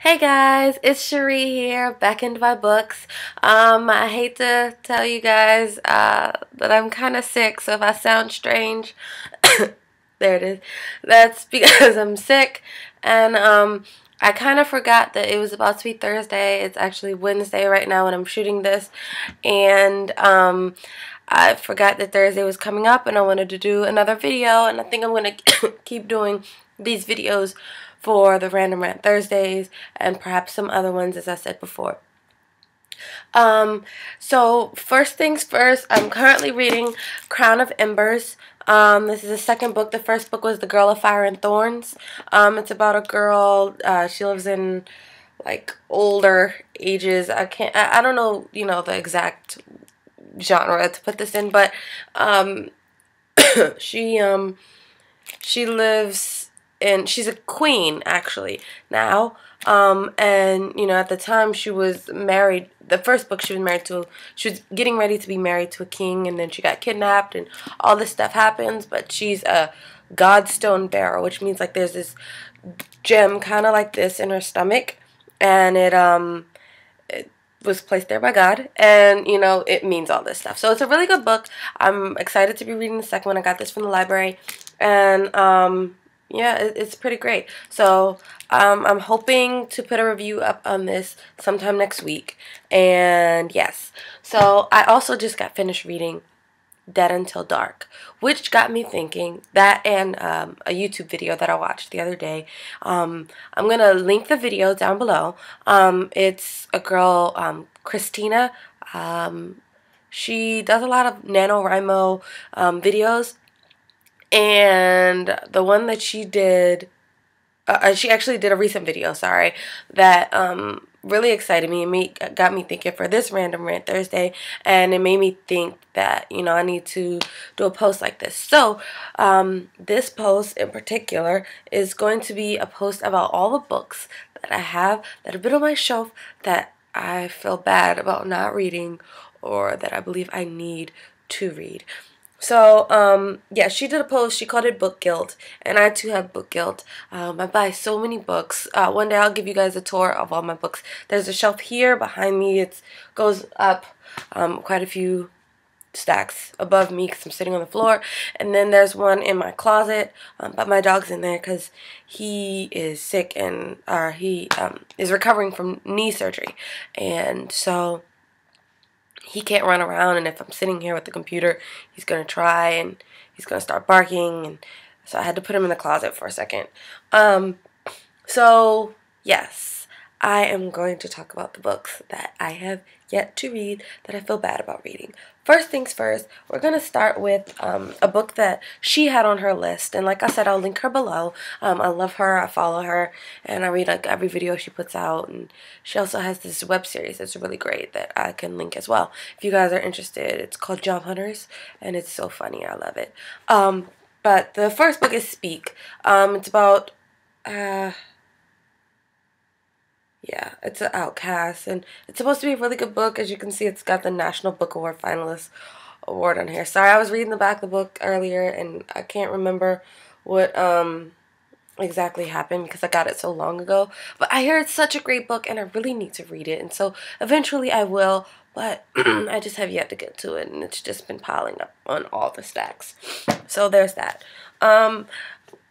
Hey guys, it's Cherie here, back into my books. I hate to tell you guys that I'm kind of sick, so if I sound strange, there it is. That's because I'm sick, and I kind of forgot that it was about to be Thursday. It's actually Wednesday right now when I'm shooting this, and I forgot that Thursday was coming up, and I wanted to do another video, and I think I'm going to keep doing these videos for the Random Rant Thursdays and perhaps some other ones, as I said before. So first things first, I'm currently reading Crown of Embers. This is the second book. The first book was The Girl of Fire and Thorns. It's about a girl, she lives in like older ages. I don't know, the exact genre to put this in, but she lives in, she's a queen actually now, and at the time she was married. The first book she was getting ready to be married to a king, and then she got kidnapped and all this stuff happens, but she's a godstone bearer, which means like there's this gem kind of like this in her stomach, and it was placed there by God, and it means all this stuff. So it's a really good book. I'm excited to be reading the second one. I got this from the library, and yeah, it's pretty great. So I'm hoping to put a review up on this sometime next week. And yes, so I also just got finished reading Dead Until Dark, which got me thinking. That and a YouTube video that I watched the other day. I'm gonna link the video down below. It's a girl, Kristina. She does a lot of NaNoWriMo videos, and the one that she did, she actually did a recent video, sorry, that really excited me and got me thinking for this Random Rant Thursday, and it made me think that, I need to do a post like this. So, this post in particular is going to be a post about all the books that I have that have been on my shelf that I feel bad about not reading, or that I believe I need to read. So, yeah, she did a post. She called it book guilt, and I too have book guilt. I buy so many books. One day I'll give you guys a tour of all my books. There's a shelf here behind me. It goes up quite a few stacks above me because I'm sitting on the floor. And then there's one in my closet, but my dog's in there because he is sick, and he is recovering from knee surgery, and so he can't run around, and if I'm sitting here with the computer, he's going to try, and he's going to start barking, and so I had to put him in the closet for a second. So, yes, I am going to talk about the books that I have yet to read that I feel bad about reading. First things first, we're going to start with a book that she had on her list, and like I said, I'll link her below. I love her, I follow her, and I read like every video she puts out, and she also has this web series that's really great that I can link as well. If you guys are interested, it's called Job Hunters, and it's so funny, I love it. But the first book is Speak. It's about yeah, it's an outcast, and it's supposed to be a really good book. As you can see, it's got the National Book Award finalist award on here. Sorry, I was reading the back of the book earlier, and I can't remember what exactly happened because I got it so long ago. But I hear it's such a great book, and I really need to read it, and so eventually I will, but I just have yet to get to it, and it's just been piling up on all the stacks. So there's that.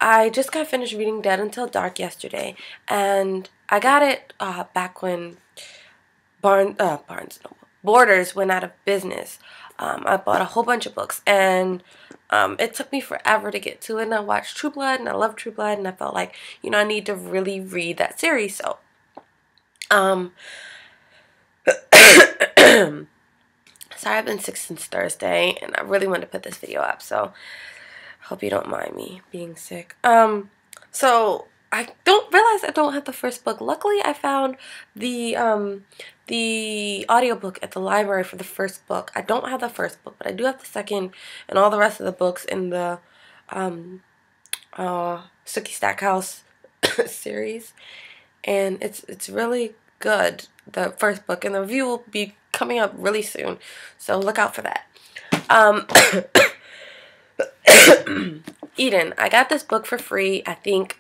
I just got finished reading Dead Until Dark yesterday, and I got it back when Borders went out of business. I bought a whole bunch of books, and it took me forever to get to it, and I watched True Blood, and I love True Blood, and I felt like, I need to really read that series, so, sorry, I've been sick since Thursday, and I really wanted to put this video up, so hope you don't mind me being sick. So I don't realize I don't have the first book. Luckily, I found the audiobook at the library for the first book. I don't have the first book, but I do have the second and all the rest of the books in the Sookie Stackhouse series, and it's really good, the first book, and the review will be coming up really soon, so look out for that. Eden, I got this book for free. I think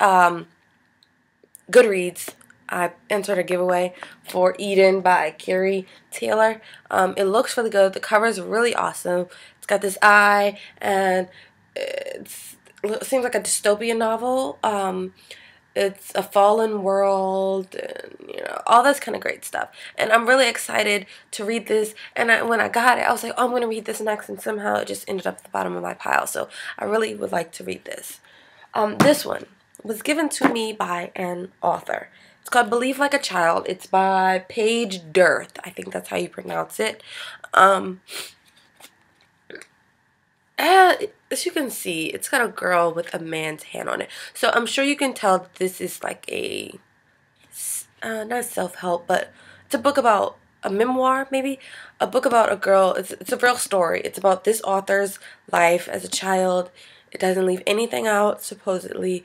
Goodreads I entered a giveaway for Eden by Carrie Taylor. It looks really good. The cover is really awesome. It's got this eye, and it seems like a dystopian novel. It's a fallen world, and all this kind of great stuff. And I'm really excited to read this. And when I got it, I was like, oh, I'm going to read this next, and somehow it just ended up at the bottom of my pile. So I really would like to read this. This one was given to me by an author. It's called Believe Like a Child. It's by Paige Dearth. I think that's how you pronounce it. As you can see, it's got a girl with a man's hand on it. So I'm sure you can tell this is like a, not self-help, but it's a book about a memoir, maybe? A book about a girl. It's a real story. It's about this author's life as a child. It doesn't leave anything out, supposedly.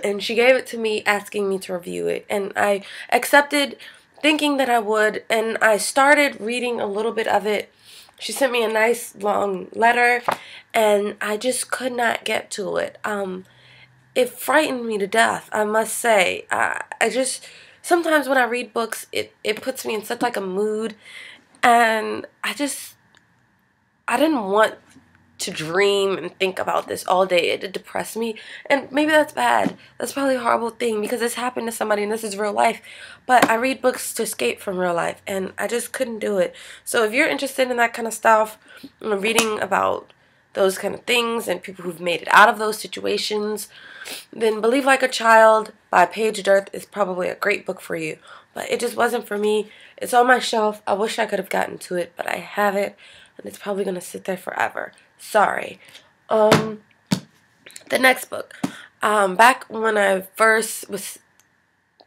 And she gave it to me asking me to review it. And I accepted, thinking that I would. And I started reading a little bit of it. She sent me a nice long letter, and I just could not get to it. It frightened me to death, I must say. I just, sometimes when I read books, it puts me in such like a mood, and I didn't want to dream and think about this all day. It depressed me, and maybe that's bad. That's probably a horrible thing because this happened to somebody and this is real life. But I read books to escape from real life, and I just couldn't do it. So if you're interested in that kind of stuff, reading about those kind of things and people who've made it out of those situations, then Believe Like a Child by Paige Dearth is probably a great book for you. But it just wasn't for me. It's on my shelf. I wish I could have gotten to it, but I haven't, and it's probably going to sit there forever. Sorry. The next book. Back when I first was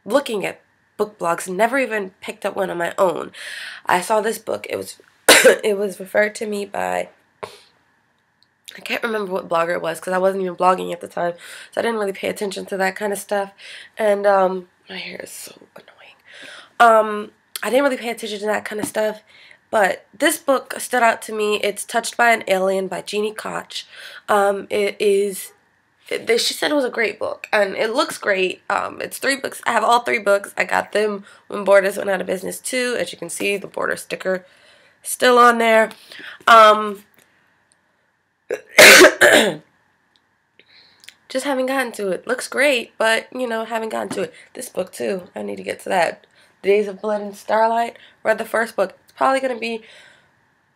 looking at book blogs, never even picked up one on my own, I saw this book. It was it was referred to me by, I can't remember what blogger it was because I wasn't even blogging at the time, so I didn't really pay attention to that kind of stuff. And my hair is so annoying. I didn't really pay attention to that kind of stuff. But this book stood out to me. It's Touched by an Alien by Jeannie Koch. She said it was a great book, and it looks great. It's 3 books. I have all 3 books. I got them when Borders went out of business too. As you can see, the Border sticker still on there. Just haven't gotten to it. Looks great, but haven't gotten to it. This book too. I need to get to that. Days of Blood and Starlight. Read the first book. Probably going to be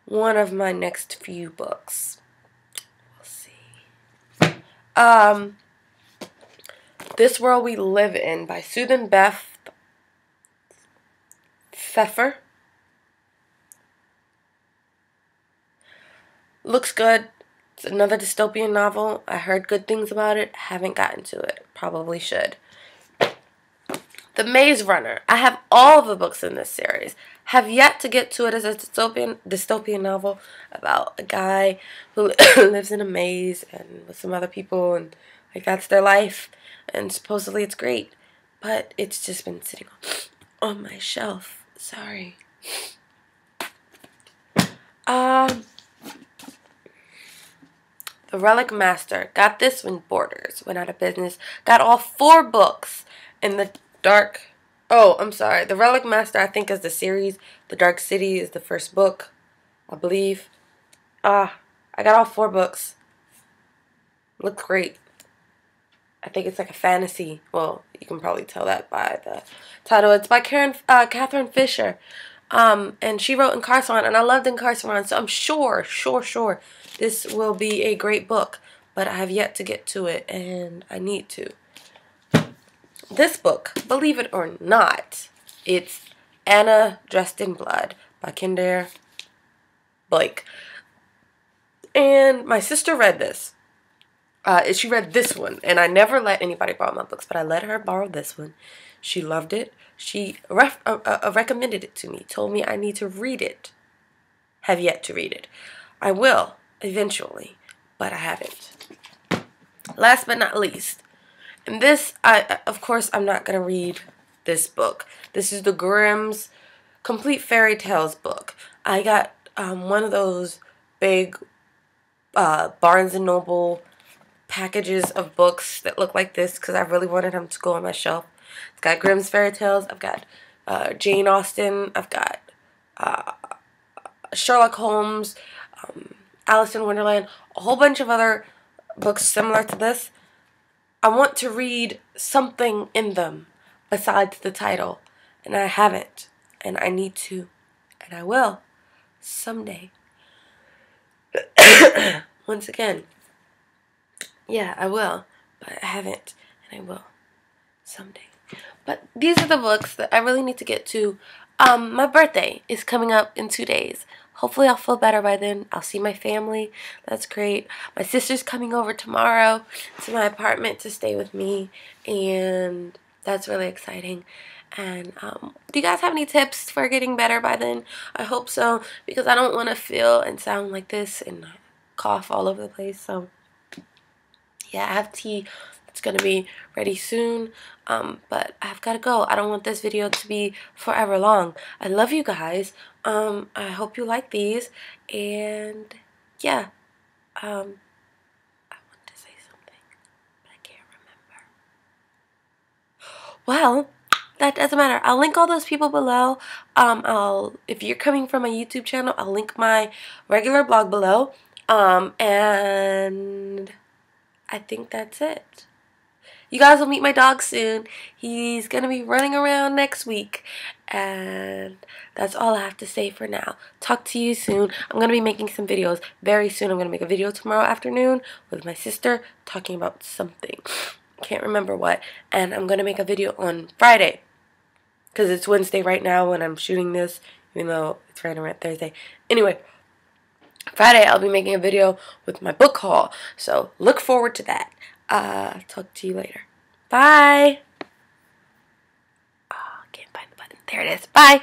one of my next few books. We'll see. This World We Live In by Susan Beth Pfeffer. Looks good. It's another dystopian novel. I heard good things about it. Haven't gotten to it. Probably should. The Maze Runner. I have all of the books in this series. Have yet to get to it as a dystopian novel about a guy who lives in a maze and with some other people, and like that's their life, and supposedly it's great, but it's just been sitting on my shelf. Sorry. The Relic Master. Got this when Borders went out of business. Got all 4 books in the dark. Oh, I'm sorry. The Relic Master, I think, is the series. The Dark City is the first book, I believe. I got all 4 books. Looks great. I think it's like a fantasy. Well, you can probably tell that by the title. It's by Catherine Fisher. And she wrote Incarceron, and I loved Incarceron, so I'm sure this will be a great book. But I have yet to get to it, and I need to. This book, believe it or not, it's Anna Dressed in Blood by Kendare Blake. And my sister read this. She read this one, and I never let anybody borrow my books, but I let her borrow this one. She loved it. She recommended it to me, told me I need to read it. Have yet to read it. I will, eventually, but I haven't. Last but not least, and this, of course, I'm not going to read this book. This is the Grimm's Complete Fairy Tales book. I got one of those big Barnes & Noble packages of books that look like this because I really wanted them to go on my shelf. It's got Grimm's Fairy Tales. I've got Jane Austen. I've got Sherlock Holmes, Alice in Wonderland, a whole bunch of other books similar to this. I want to read something in them besides the title, and I haven't, and I need to, and I will someday. Once again, yeah, I will, but I haven't, and I will someday. But these are the books that I really need to get to. My birthday is coming up in 2 days. Hopefully I'll feel better by then. I'll see my family. That's great. My sister's coming over tomorrow to my apartment to stay with me, and that's really exciting. And do you guys have any tips for getting better by then? I hope so, because I don't want to feel and sound like this and cough all over the place. So yeah, I have tea. It's going to be ready soon, but I've got to go. I don't want this video to be forever long. I love you guys. I hope you like these, and yeah, I want to say something, but I can't remember. Well, that doesn't matter. I'll link all those people below. If you're coming from my YouTube channel, I'll link my regular blog below, and I think that's it. You guys will meet my dog soon. He's going to be running around next week. And that's all I have to say for now. Talk to you soon. I'm going to be making some videos very soon. I'm going to make a video tomorrow afternoon with my sister talking about something. Can't remember what. And I'm going to make a video on Friday, because it's Wednesday right now when I'm shooting this, even though it's right around Thursday. Anyway, Friday I'll be making a video with my book haul. So look forward to that. Talk to you later. Bye. Oh, can't find the button. There it is. Bye.